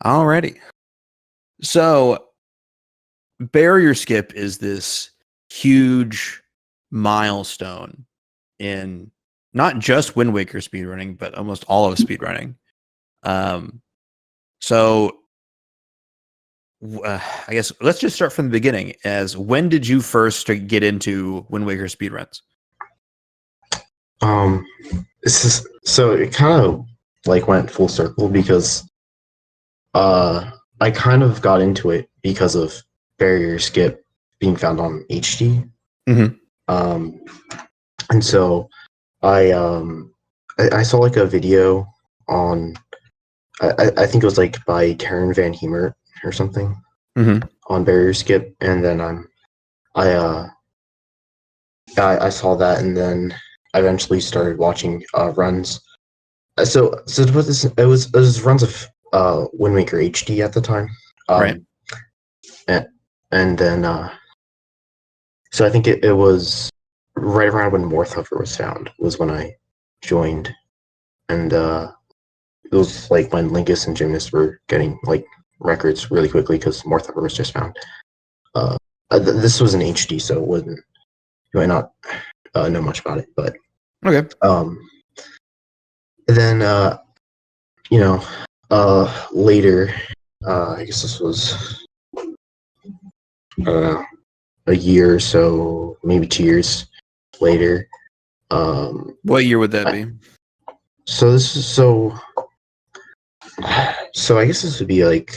Alrighty. So, barrier skip is this huge milestone in not just Wind Waker speedrunning, but almost all of speedrunning. So, I guess let's just start from the beginning. As when did you first get into Wind Waker speedruns? So it kind of like went full circle because I kind of got into it because of barrier skip being found on HD. And so I saw like a video on I think it was like by Taryn Van Hemert or something on barrier skip, and then I saw that, and then I eventually started watching runs. So to put this, it was runs of Wind Waker HD at the time, Right. and then so I think it was right around when Morthover was found was when I joined, and it was like when Lingus and Gymnast were getting like records really quickly because Morthover was just found. This was in HD, so it wasn't. You might not know much about it, but okay. Then later, I guess this was I don't know, a year or so, maybe 2 years later. What year would that be? So this is so I guess this would be like.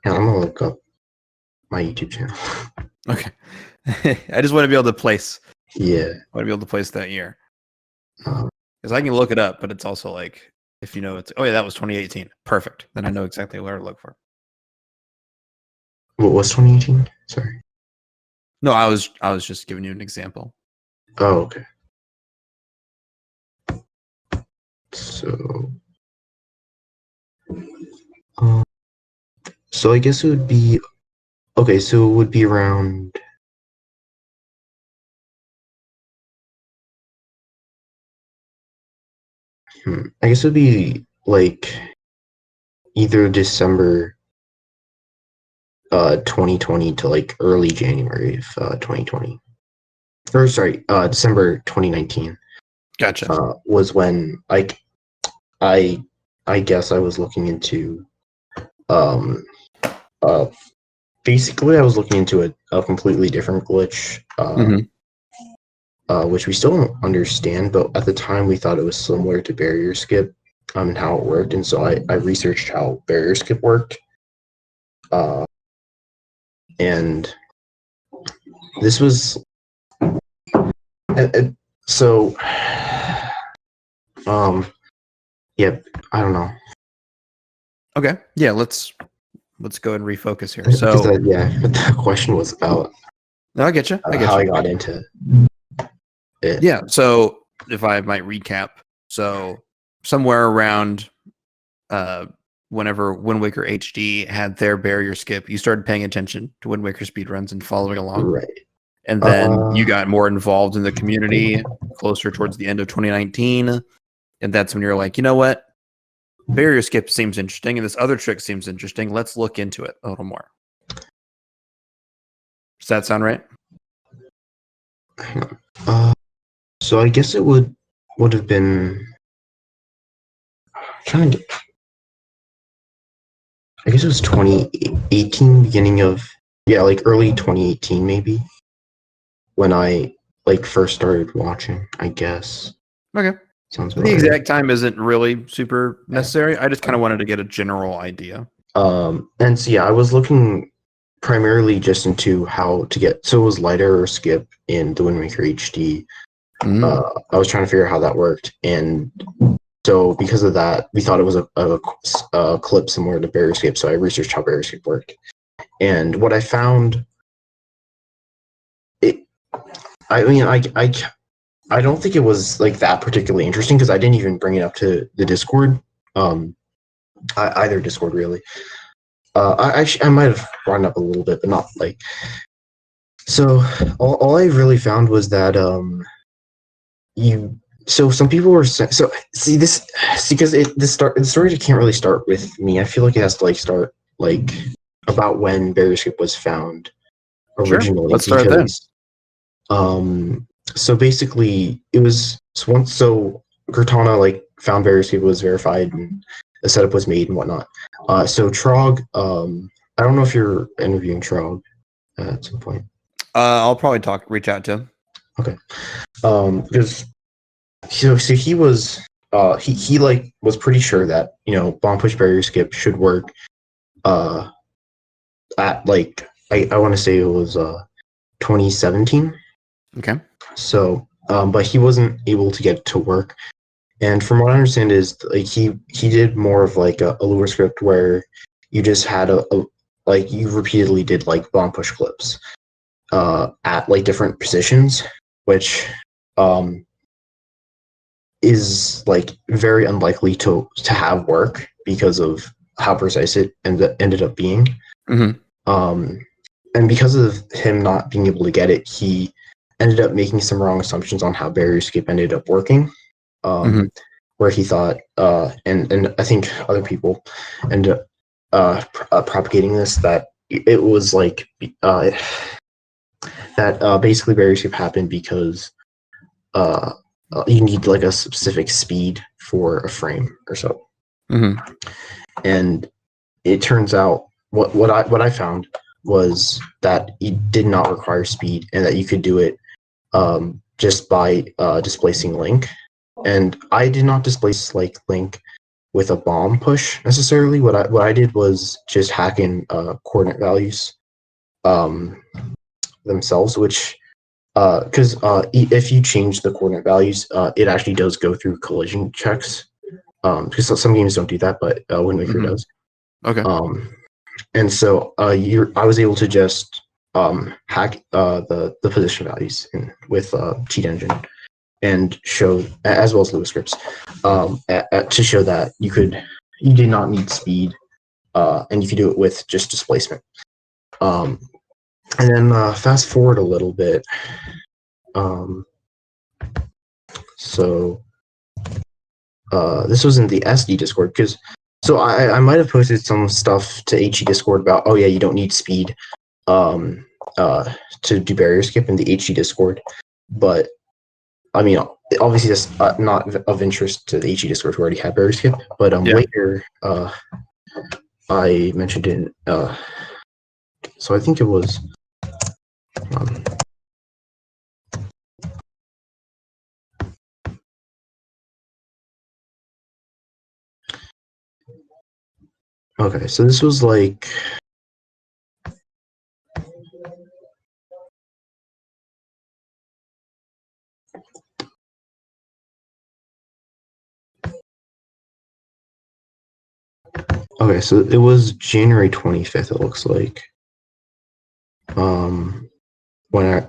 Yeah, I'm gonna look up my YouTube channel. Okay. I just want to be able to place. Yeah. I want to be able to place that year. Because I can look it up, but it's also like, if you know it's, oh yeah, that was 2018. Perfect. Then I know exactly where to look for. What was 2018? Sorry. No, I was just giving you an example. Oh, okay. So, so I guess it would be, okay, so it would be around, I guess it would be like either December 2020 to like early January of 2020. Or sorry, December 2019. Gotcha. Was when I guess I was looking into basically I was looking into a completely different glitch, which we still don't understand, but at the time we thought it was similar to barrier skip and how it worked, and so I researched how barrier skip worked, and this was so yeah, I don't know. Okay, yeah, let's go and refocus here. So the question was about. No, I get you. How I got into it. Yeah, so if I might recap, so somewhere around whenever Wind Waker HD had their barrier skip, you started paying attention to Wind Waker speedruns and following along. Right. And then you got more involved in the community closer towards the end of 2019. And that's when you're like, you know what? Barrier skip seems interesting, and this other trick seems interesting. Let's look into it a little more. Does that sound right? So I guess it would have been. I guess it was 2018, beginning of like early 2018 maybe, when I like first started watching, I guess. Okay. Sounds the exact time isn't really super necessary. I just kind of wanted to get a general idea. And so I was looking primarily just into how to get, so it was lighter or skip in the Wind Waker HD. I was trying to figure out how that worked, and so because of that, we thought it was a clip similar to barrier skip. So I researched how barrier skip worked, and what I found, I don't think it was like that particularly interesting because I didn't even bring it up to the Discord, either Discord really. I might have brought it up a little bit, but not like. So all I really found was that So some people were so see this because the story can't really start with me. I feel like it has to like start like about when BowserIsBored was found Sure. originally. Let's start then. So basically it was so Cortana like found BowserIsBored was verified and the setup was made and whatnot. So Trog, I don't know if you're interviewing Trog at some point. I'll probably reach out to him. Okay. Because so he was he like was pretty sure that bomb push barrier skip should work at like I want to say it was 2017. Okay. So but he wasn't able to get it to work, and from what I understand is like he did more of like a lure script where you just had a like you repeatedly did like bomb push clips at like different positions, which is like very unlikely to have work because of how precise it ended up being. And because of him not being able to get it, he ended up making some wrong assumptions on how barrier escape ended up working. Where he thought, and I think other people ended up propagating this, that it was like that basically barrier escape happened because you need like a specific speed for a frame or so. And it turns out what I found was that it did not require speed and that you could do it just by displacing Link. And I did not displace like Link with a bomb push necessarily. What I did was just hack in coordinate values themselves, which because if you change the coordinate values, it actually does go through collision checks. Because some games don't do that, but Wind Waker does. Okay. And so I was able to just hack the position values with Cheat Engine and show, as well as Lewis scripts, to show that you did not need speed, and you could do it with just displacement. And then fast forward a little bit. So this was in the SD Discord because so I might have posted some stuff to HE Discord about you don't need speed to do barrier skip in the HE Discord, but I mean obviously that's not of interest to the HE Discord who already had barrier skip, but later I mentioned it so I think it was okay, so this was like okay, so it was January 25th, it looks like.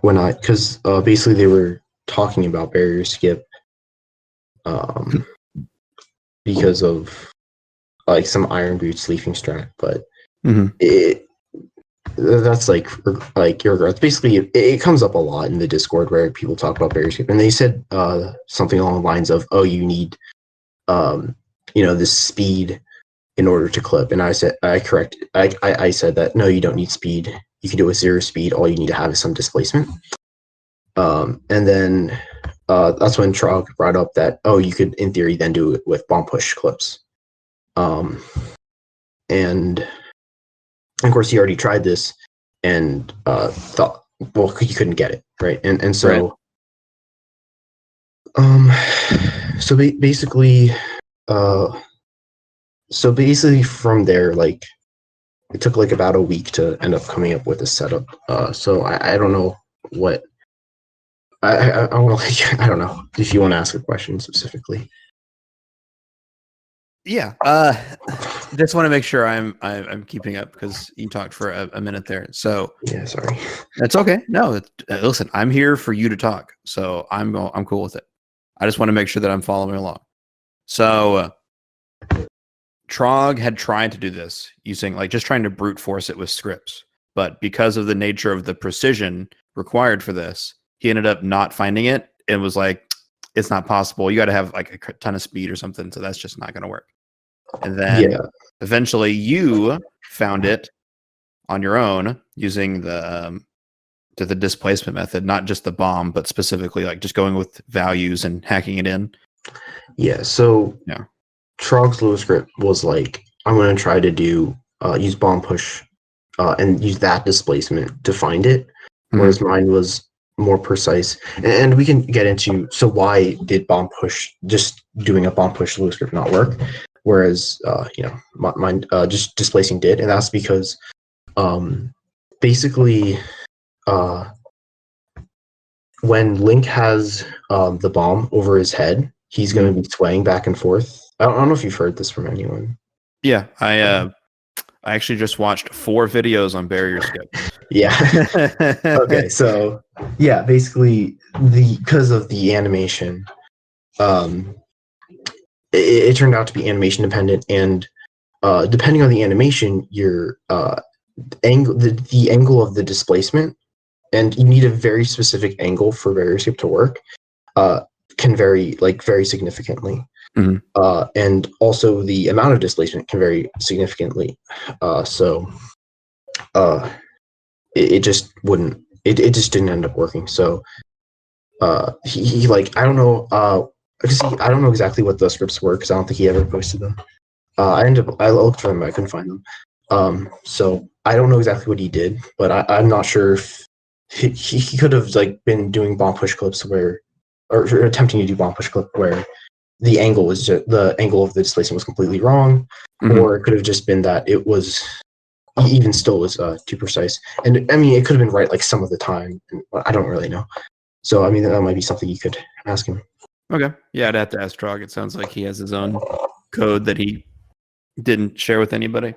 When I because basically they were talking about barrier skip because of like some Iron Boots leafing strat, but that's like irregardless. Basically, it comes up a lot in the Discord where people talk about barrier skip, and they said something along the lines of, you need this speed in order to clip, and I said I said that no, you don't need speed. You can do it with 0 speed. All you need to have is some displacement. And then that's when Trog brought up that you could in theory then do it with bomb push clips. And of course he already tried this and thought, well, you couldn't get it, right? And so so basically from there, like it took like about a week to end up coming up with a setup. So I don't know what I want to I don't know if you want to ask a question specifically. Yeah. Just want to make sure I'm keeping up because you talked for a minute there. So yeah, sorry. That's okay. No, listen, I'm here for you to talk, so I'm cool with it. I just want to make sure that I'm following along. So Trog had tried to do this using just trying to brute force it with scripts, but because of the nature of the precision required for this, he ended up not finding it and was like, it's not possible. You got to have like a ton of speed or something. So that's just not going to work. And then eventually you found it on your own using the displacement method, not just the bomb, but specifically like just going with values and hacking it in. Yeah. So Trog's Lewis script was like, I'm going to try to do use bomb push and use that displacement to find it, whereas mine was more precise. And we can get into, so why did bomb push, just doing a bomb push Lewis script not work, whereas mine just displacing did, and that's because basically when Link has the bomb over his head, he's going to be swaying back and forth. I don't know if you've heard this from anyone. Yeah, I actually just watched 4 videos on barrier skip. Yeah. Okay, so yeah, basically because of the animation, it turned out to be animation dependent, and depending on the animation, your angle, the angle of the displacement, and you need a very specific angle for barrier skip to work, can vary very significantly. And also the amount of displacement can vary significantly. It just wouldn't. It just didn't end up working. So he like, I don't know. I don't know exactly what the scripts were because I don't think he ever posted them. I looked for them, but I couldn't find them. So I don't know exactly what he did, but I'm not sure if he could have like been doing bomb push clips or attempting to do bomb push clip where the angle was the angle of the displacement was completely wrong, or it could have just been that it was even still was too precise. And I mean, it could have been right like some of the time. I don't really know. So I mean, that might be something you could ask him. Okay, yeah, I'd have to ask Trog. It sounds like he has his own code that he didn't share with anybody.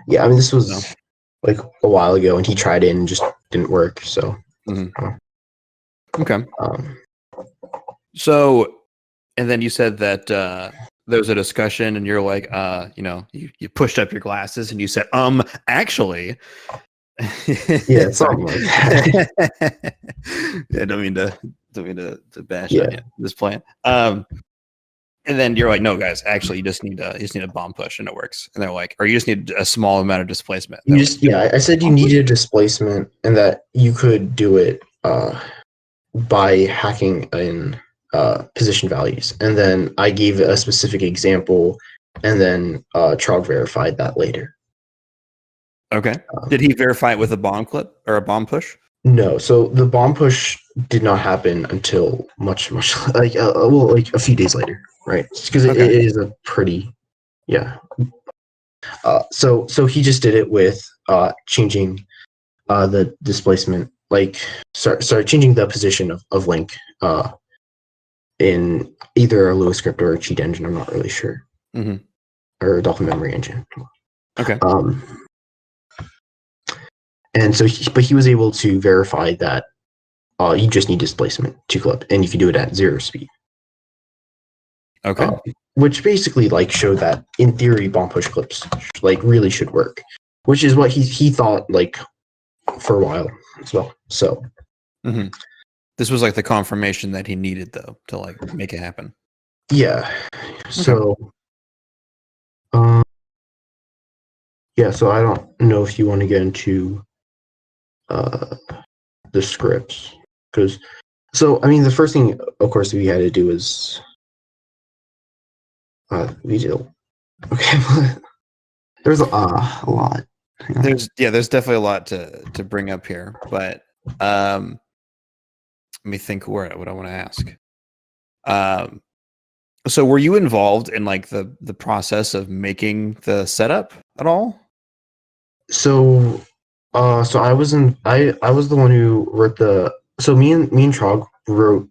Yeah, I mean, this was like a while ago, and he tried it and just didn't work. So okay. So. And then you said that there was a discussion, and you're like, you pushed up your glasses, and you said, actually, yeah, something like that. Yeah, don't mean to bash on you, this plan. And then you're like, no, guys, actually, you just need a bomb push, and it works. And they're like, or you just need a small amount of displacement. I said you needed displacement, and that you could do it by hacking in position values, and then I gave a specific example, and then Trog verified that later. Okay. Did he verify it with a bomb clip or a bomb push? No. So the bomb push did not happen until much like a few days later, right? Because it is a pretty So he just did it with changing the displacement, changing the position of Link in either a Lewis script or a cheat engine. I'm not really sure, or a Dolphin memory engine. Okay. And so, he was able to verify that you just need displacement to clip, and you can do it at 0 speed. Okay. Which basically showed that in theory bomb push clips really should work, which is what he thought for a while as well. So. This was the confirmation that he needed, though, to make it happen. Yeah. So, so I don't know if you want to get into the scripts, because the first thing, of course, we had to do is there's a lot. There's definitely a lot to bring up here, but let me think what I want to ask. So were you involved in the process of making the setup at all? So I was the one who wrote me and Trog wrote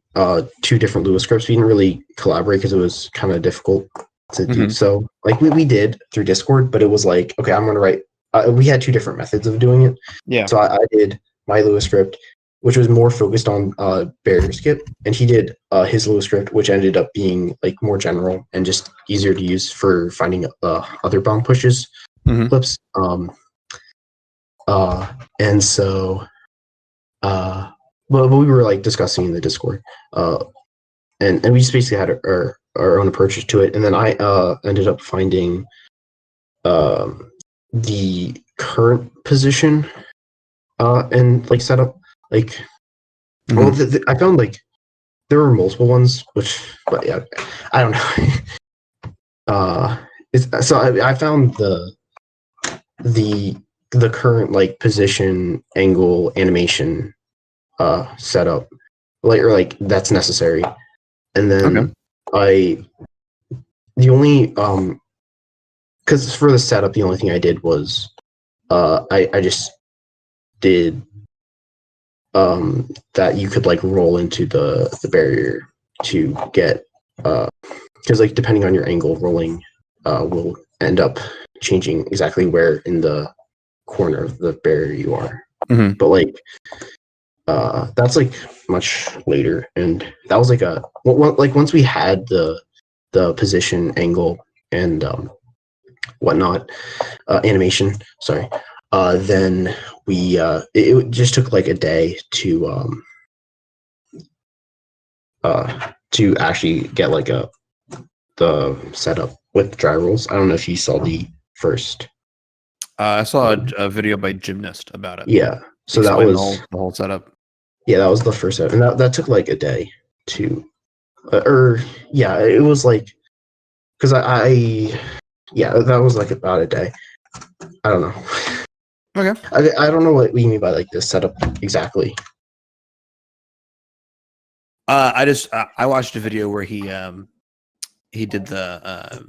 2 different Lewis scripts. We didn't really collaborate because it was kind of difficult to do. So we did through Discord, but it was okay, I'm going to write. We had 2 different methods of doing it. Yeah. So I did my Lewis script, which was more focused on barrier skip, and he did his Lewis script, which ended up being more general and just easier to use for finding other bomb pushes clips. And so, but we were discussing in the Discord. and we just basically had our own approach to it. And then I ended up finding the current position and like setup. Like, well, I found like there were multiple ones, but yeah, I don't know. I found the current like position, angle, animation setup, like that's necessary. And then the only because for the setup, the only thing I did was I just did that you could like roll into the barrier to get because like depending on your angle, rolling will end up changing exactly where in the corner of the barrier you are. But like that's like much later, and that was like like once we had the position, angle, and whatnot animation. Sorry. Then we it just took like a day to actually get like the setup with dry rolls. I don't know if you saw the first. I saw a video by Gymnast about it. Yeah, so that was the whole setup. Yeah, that was the first setup, and that took like a day to, yeah, it was like because yeah, that was like about a day. I don't know. Okay. I don't know what you mean by like this setup exactly. I watched a video where he did the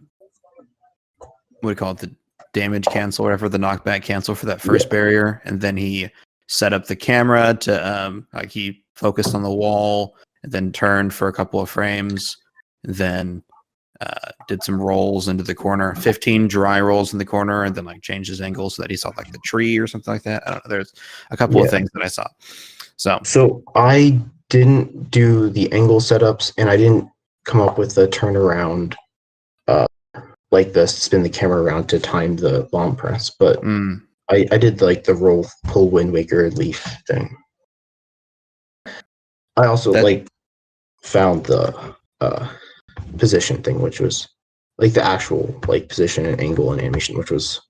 what do you call it, the damage cancel or whatever, the knockback cancel for that first barrier, and then he set up the camera to like he focused on the wall and then turned for a couple of frames, and then did some rolls into the corner, 15 dry rolls in the corner, and then like changed his angle so that he saw like the tree or something like that. I don't know. There's a couple of things that I saw. So I didn't do the angle setups, and I didn't come up with the turnaround, like the spin the camera around to time the bomb press, but I did like the roll, pull, Wind Waker, leaf thing. I also like found the position thing, which was like the actual like position and angle and animation, which was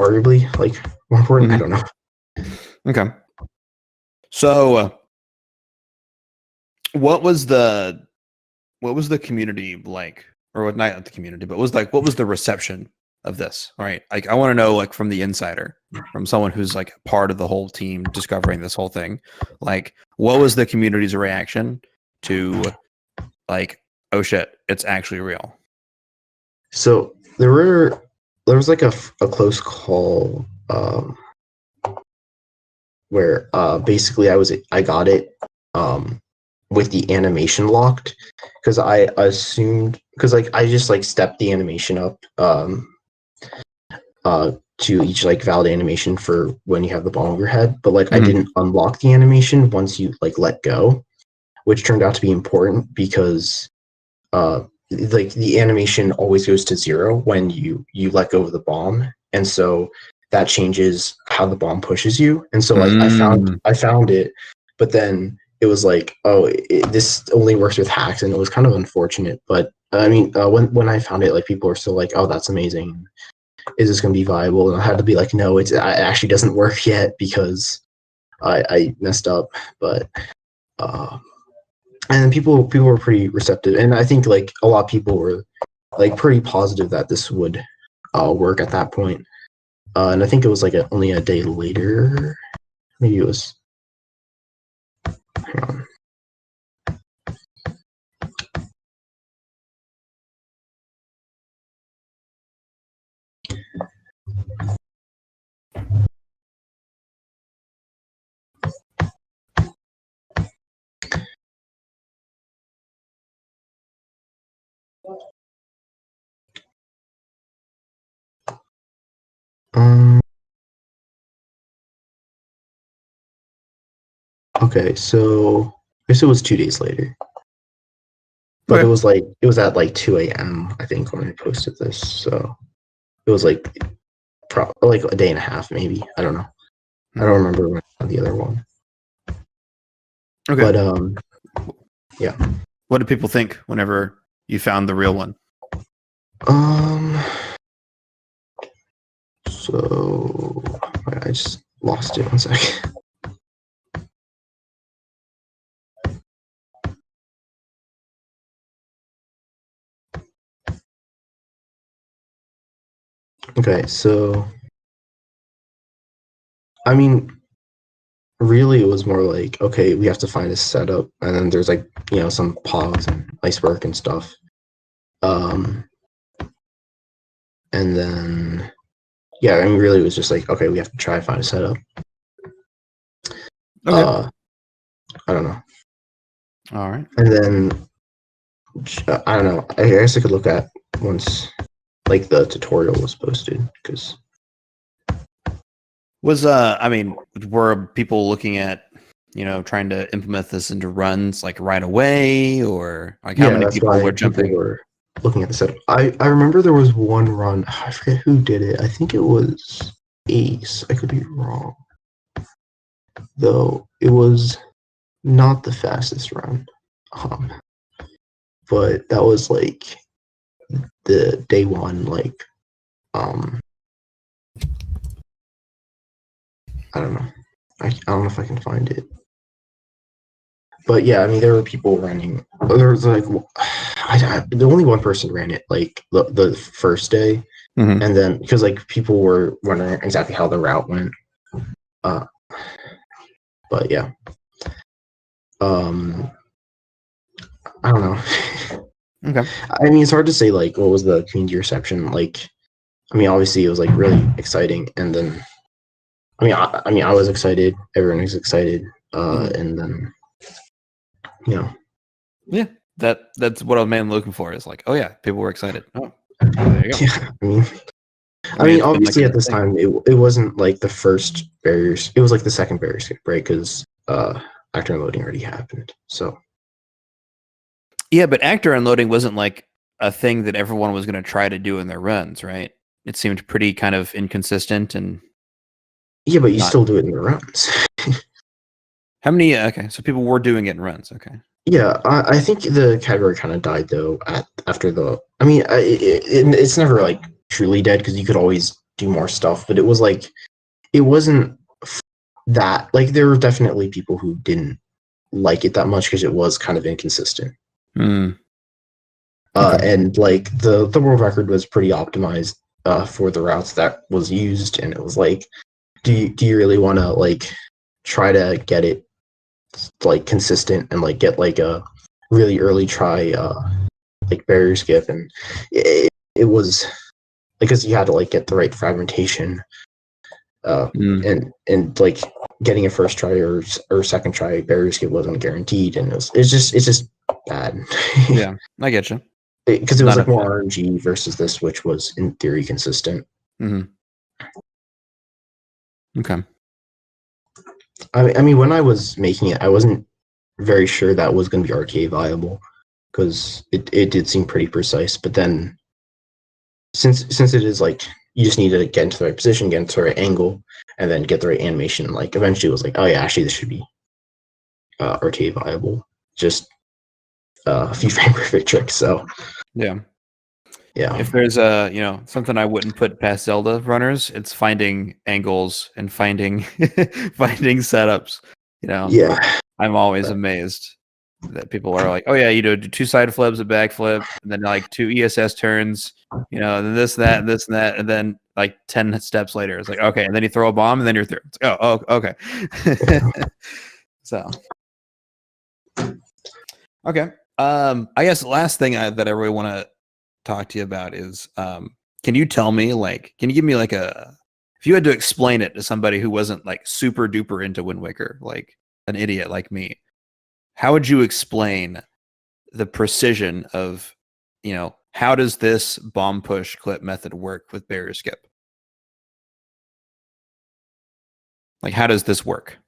arguably like more important. I don't know. Okay. So what was the community like, or not the community, but what was the reception of this? All right. Like I want to know, like from the insider, from someone who's like part of the whole team discovering this whole thing, like what was the community's reaction to like, oh shit, it's actually real? So there was like a close call where basically I got it with the animation locked, because I assumed, because like I just like stepped the animation up to each like valid animation for when you have the ball over your head, but like I didn't unlock the animation once you like let go, which turned out to be important because like the animation always goes to 0 when you let go of the bomb, and so that changes how the bomb pushes you. And so like I found it, but then it was like, oh, this only works with hacks, and it was kind of unfortunate. But I mean, when I found it, like people were still like, oh, that's amazing, is this going to be viable? And I had to be like, no, it actually doesn't work yet because I messed up. But and people were pretty receptive, and I think like a lot of people were like pretty positive that this would work at that point. And I think it was like only a day later. Maybe it was. Hang on. Okay, so I guess it was 2 days later. But it was at like 2 a.m. I think when I posted this. So it was like like a day and a half, maybe. I don't know. I don't remember when the other one. Okay. But Yeah. What did people think whenever you found the real one? So I just lost it. 1 second. Okay, so I mean, really, it was more like, okay, we have to find a setup, and then there's like, some pods and iceberg and stuff. And then, yeah, I mean, really, it was just like, okay, we have to try to find a setup. Okay. I don't know. All right. And then, I don't know. I guess I could look at once, like, the tutorial was posted, because I mean, were people looking at, trying to implement this into runs like right away, or like how yeah, many that's people why were people jumping? were looking at the setup. I remember there was one run. I forget who did it. I think it was Ace. I could be wrong, though. It was not the fastest run, but that was like the day one. Like, I don't know. I don't know if I can find it. But yeah, I mean, there were people running. There was like, the only one person ran it like the first day, and then because like people were wondering exactly how the route went. But yeah, I don't know. Okay. I mean, it's hard to say like what was the community reception like. I mean, obviously it was like really exciting, and then I mean, I was excited. Everyone was excited, and then Yeah, that's what I'm mainly looking for. Is like, oh yeah, people were excited. Oh, there you go. yeah. I mean, it's been like Obviously a at this thing. time it wasn't like the first barriers. It was like the second barrier skip, right? Because actor unloading already happened. So Yeah, but actor unloading wasn't like a thing that everyone was going to try to do in their runs, right? It seemed pretty kind of inconsistent and yeah, but you not. still do it in the runs. How many? Okay, so people were doing it in runs. Okay. Yeah, I think the category kind of died though after the. I mean, it's never like truly dead because you could always do more stuff, but it was like it wasn't that like there were definitely people who didn't like it that much because it was kind of inconsistent. Okay. And like the world record was pretty optimized for the routes that was used, and it was like, do you really want to like try to get it like consistent and like get like a really early try like barrier skip, and it was because you had to like get the right fragmentation and like getting a first try or second try barrier skip wasn't guaranteed, and it's just bad. Yeah, I get you. Because it was Not like a more fan. RNG versus this, which was in theory consistent. Okay. I mean, when I was making it, I wasn't very sure that was going to be RTA viable because it did seem pretty precise. But then, since it is like you just need to get into the right position, get into the right angle, and then get the right animation, like eventually it was like, oh yeah, actually this should be RTA viable. Just a few frame perfect tricks. So Yeah. yeah, If there's something I wouldn't put past Zelda runners, it's finding angles and finding finding setups. yeah, I'm always amazed that people are like, oh yeah, do two side flips, a backflip, and then like two ESS turns, and then this, that, and this and that, and then like 10 steps later, it's like, okay, and then you throw a bomb and then you're through. It's like, oh, okay. So okay. I guess the last thing that I really want to talk to you about is can you tell me can you give me if you had to explain it to somebody who wasn't like super duper into Wind Waker, like an idiot like me, how would you explain the precision of how does this bomb push clip method work with barrier skip? Like how does this work?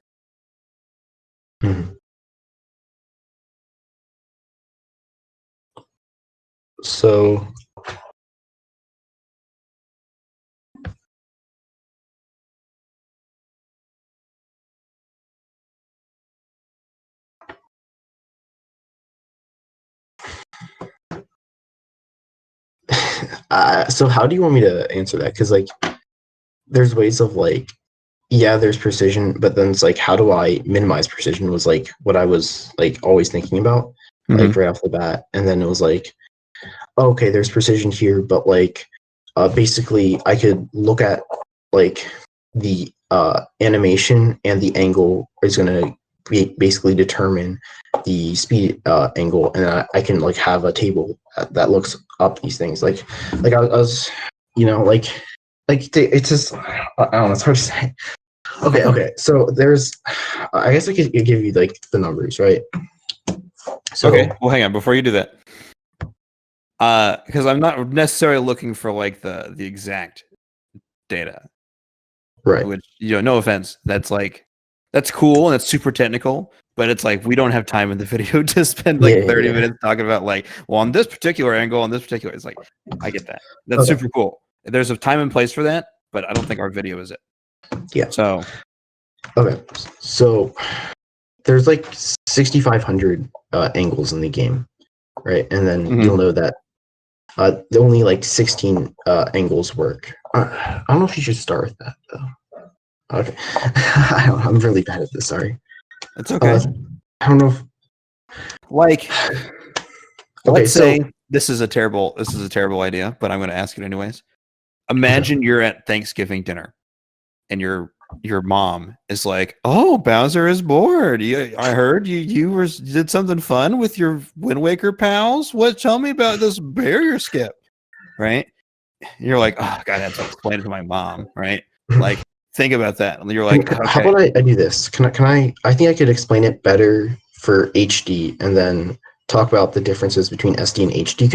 So So how do you want me to answer that? Because like, there's ways of like, yeah, there's precision, but then it's like, how do I minimize precision? Was like what I was like always thinking about, like right off the bat. And then it was like, okay, there's precision here, but like, basically, I could look at like the animation, and the angle is gonna basically determine the speed angle, and I can like have a table that looks up these things. Like I was, you know, it's just I don't know. It's hard to say. Okay. So there's, I guess I could give you like the numbers, right? So Okay. Well, hang on before you do that, because I'm not necessarily looking for like the exact data. right. Which, you know, no offense, that's cool and it's super technical, but it's like we don't have time in the video to spend like 30 minutes talking about like, well, on this particular angle, on this particular. It's like, I get that. That's super cool. There's a time and place for that, but I don't think our video is it. Yeah. So. Okay. So there's like 6,500 angles in the game, right? And then you'll know that only like 16 angles work. I don't know if you should start with that though. Okay. I'm really bad at this. Sorry. It's okay. I don't know if like. Okay, Let's say this is a terrible idea, but I'm going to ask it anyways. Imagine you're at Thanksgiving dinner, and your mom is like, "Oh, Bowser is bored. I heard you did something fun with your Wind Waker pals. What? Tell me about this barrier skip." Right? And you're like, "Oh God, I have to explain it to my mom." Right? Like, think about that. And you're like, okay. How about I do this? Can I? I think I could explain it better for HD, and then talk about the differences between SD and HD,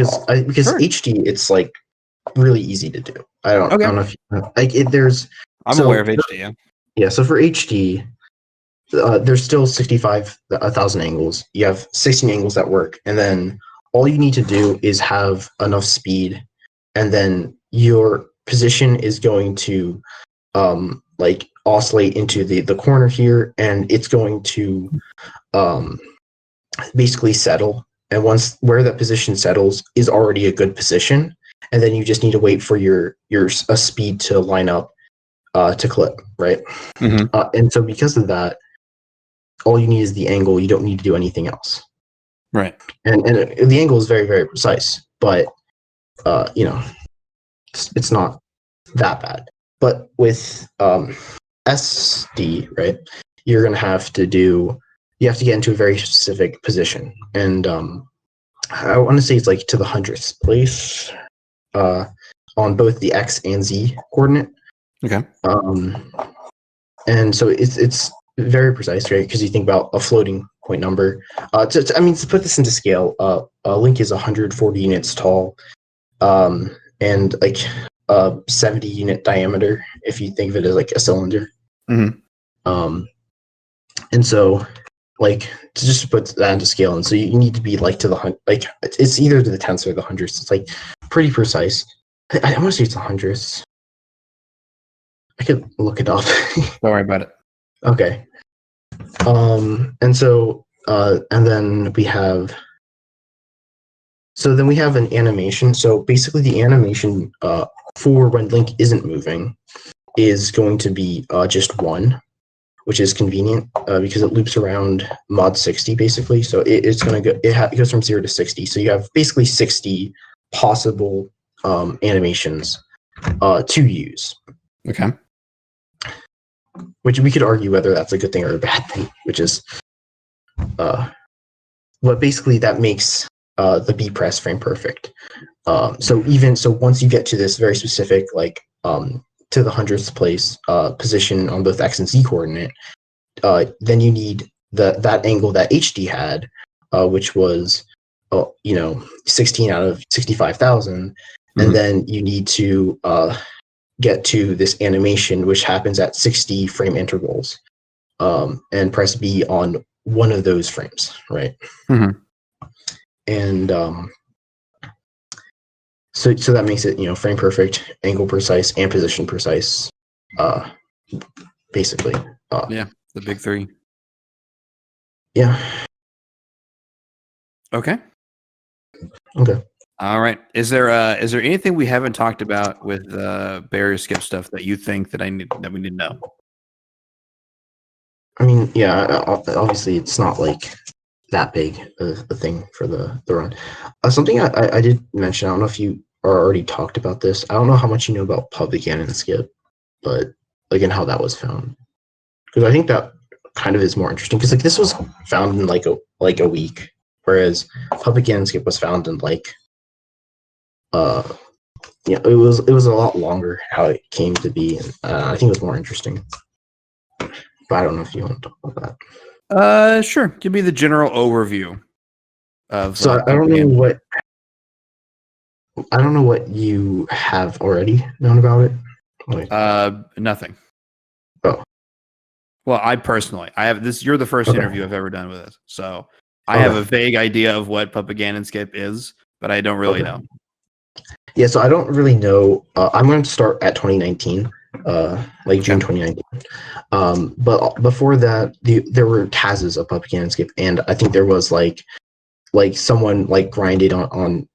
because sure. HD, it's like really easy to do. I don't know if there's. I'm aware of HD. Yeah. So for HD, there's still 65,000 angles. You have 16 angles that work, and then all you need to do is have enough speed, and then your position is going to like oscillate into the corner here, and it's going to basically settle. And once where that position settles is already a good position, and then you just need to wait for your speed to line up to clip, right? And so because of that, all you need is the angle. You don't need to do anything else, right? And the angle is very, very precise, but you know, it's not that bad. But with SD, right, you're gonna have to get into a very specific position, and I want to say it's like to the 100th place on both the X and Z coordinate. Okay. And so it's very precise, right? Because you think about a floating point number. To put this into scale, a link is 140 units tall, and like 70 unit diameter, if you think of it as like a cylinder. And so, like, to just put that into scale, and so you need to be like to the like it's either to the tenths or the hundredths. It's like pretty precise. I want to say it's the hundredths. I could look it up. Don't worry about it. Okay. And so, and then we have. So then we have an animation. So basically, the animation for when Link isn't moving is going to be just 1, which is convenient because it loops around mod 60 basically. So it's going to go. It goes from 0 to 60. So you have basically 60 possible animations to use. Okay. Which we could argue whether that's a good thing or a bad thing. Which is, but basically that makes the B press frame perfect. So once you get to this very specific like to the 100th place position on both X and Z coordinate, then you need that angle that HD had, which was 16 out of 65,000, and then you need to get to this animation, which happens at 60 frame intervals, and press B on one of those frames, right? And so that makes it frame perfect, angle precise, and position precise, basically. Yeah, the big 3. Yeah. Okay. All right. Is there anything we haven't talked about with barrier skip stuff that you think that we need to know? I mean, yeah, obviously it's not like that big a thing for the run. Something I did mention, I don't know if you are already talked about this. I don't know how much you know about public and skip, but like and how that was found. Because I think that kind of is more interesting. Because like this was found in like a week, whereas public and skip was found in like yeah, it was a lot longer how it came to be. And, I think it was more interesting. But I don't know if you want to talk about that. Sure. Give me the general overview of. So I don't know what you have already known about it. Like, nothing. Oh. Well, I have this. You're the first interview I've ever done with this, so I have a vague idea of what propaganda and skip is, but I don't really know. Yeah, so I don't really know. I'm going to start at 2019, like June 2019. But before that, there were TASs of propaganda and skip, and I think there was like someone like grinded on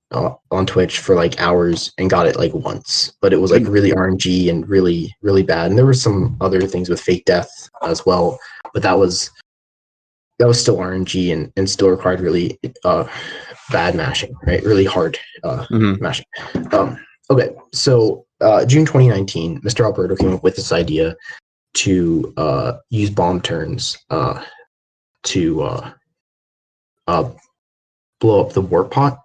Twitch for like hours and got it like once, but it was like really RNG and really really bad. And there were some other things with fake death as well, but that was still RNG and still required really bad mashing, right? Really hard mashing. Okay, so June 2019, Mr. Alberto came up with this idea to use bomb turns to blow up the warp pot.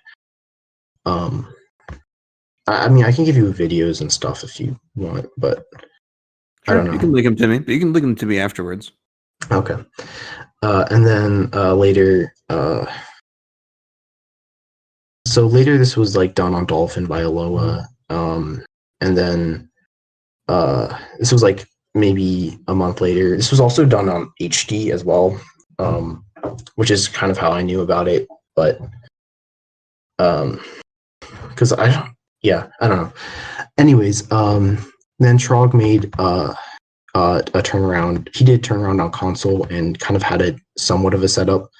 I mean, I can give you videos and stuff if you want, but sure, I don't know. You can link them to me. But you can link them to me afterwards. Okay. And then later, so later this was like done on Dolphin by Aloha, and then this was like maybe a month later. This was also done on HD as well, which is kind of how I knew about it, but because I don't know. Anyways, then Trog made a turnaround. He did turnaround on console and kind of had a somewhat of a setup.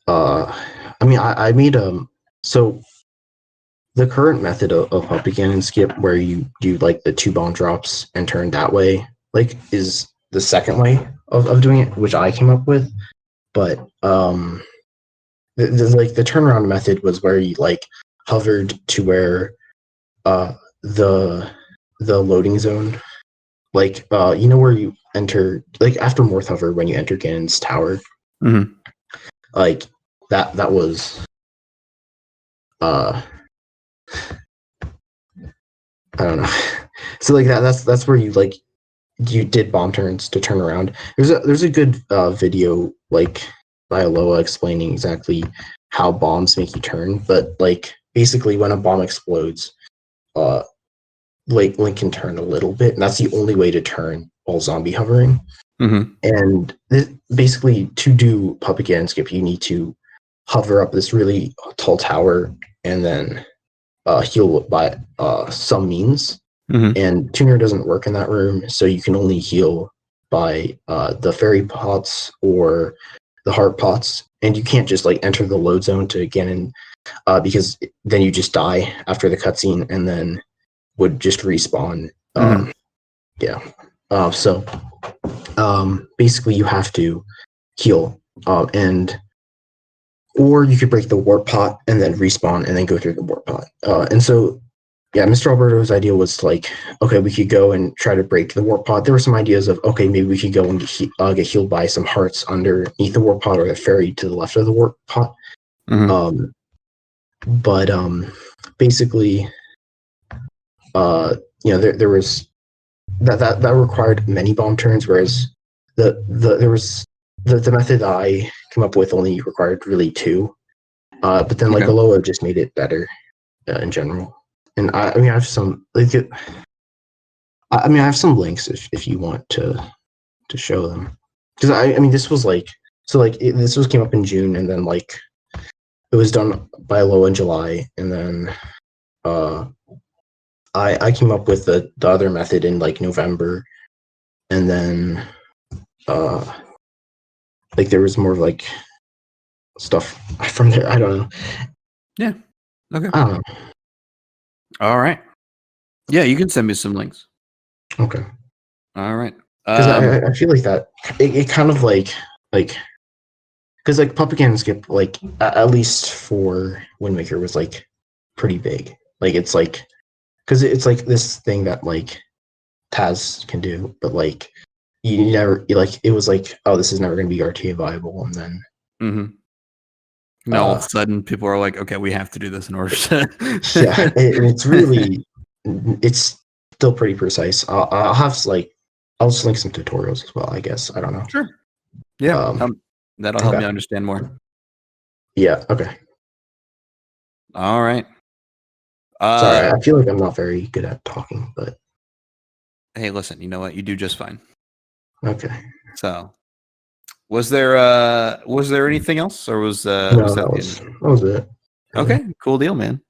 I mean, I made so the current method of propaganda and skip, where you do like the 2 bomb drops and turn that way, like is the second way of doing it, which I came up with. But the turnaround method was where you like hovered to where the loading zone, like you know where you enter, like after Morth hover when you enter Ganon's tower, like that was I don't know. So like that's where you like you did bomb turns to turn around. There's a good video like by Aloha explaining exactly how bombs make you turn, but like basically when a bomb explodes, like Link can turn a little bit, and that's the only way to turn while zombie hovering. And basically to do propaganda and skip, you need to hover up this really tall tower and then heal by some means. And tuner doesn't work in that room, so you can only heal by the fairy pots or the heart pots, and you can't just like enter the load zone to Ganon, because then you just die after the cutscene and then would just respawn. So basically you have to heal, and or you could break the warp pot and then respawn and then go through the warp pot. And so yeah, Mr. Alberto's idea was like, okay, we could go and try to break the warp pod. There were some ideas of, okay, maybe we could go and get healed by some hearts underneath the warp pod or the fairy to the left of the warp pod. But basically, there was that required many bomb turns, whereas the method I came up with only required really 2. But then like Aloha just made it better in general. And I mean, I have some like I have some links if you want to show them, because I mean this was like this came up in June, and then like it was done by Aloha in July, and then I came up with the other method in like November, and then like there was more of like stuff from there. I don't know. Yeah. Okay. I don't know. All right. Yeah, you can send me some links. Okay. All right. Because I feel like that it kind of like because like Puppet Cannon Skip, like at least for Wind Waker, was like pretty big. Like it's like because it's like this thing that like Taz can do, but like you never like it was like, oh, this is never going to be RTA viable, and then now all of a sudden people are like, okay, we have to do this in order to yeah, and it's really it's still pretty precise. I'll have like I'll just link some tutorials as well, I guess. I don't know. Sure. Yeah, that'll help me understand more. Yeah. Okay. All right. Sorry, I feel like I'm not very good at talking, but hey, listen, you know what? You do just fine. Okay. So, was there anything else, or was no, that was it? Okay, cool deal, man.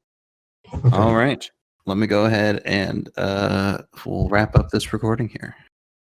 Okay. All right, let me go ahead and we'll wrap up this recording here.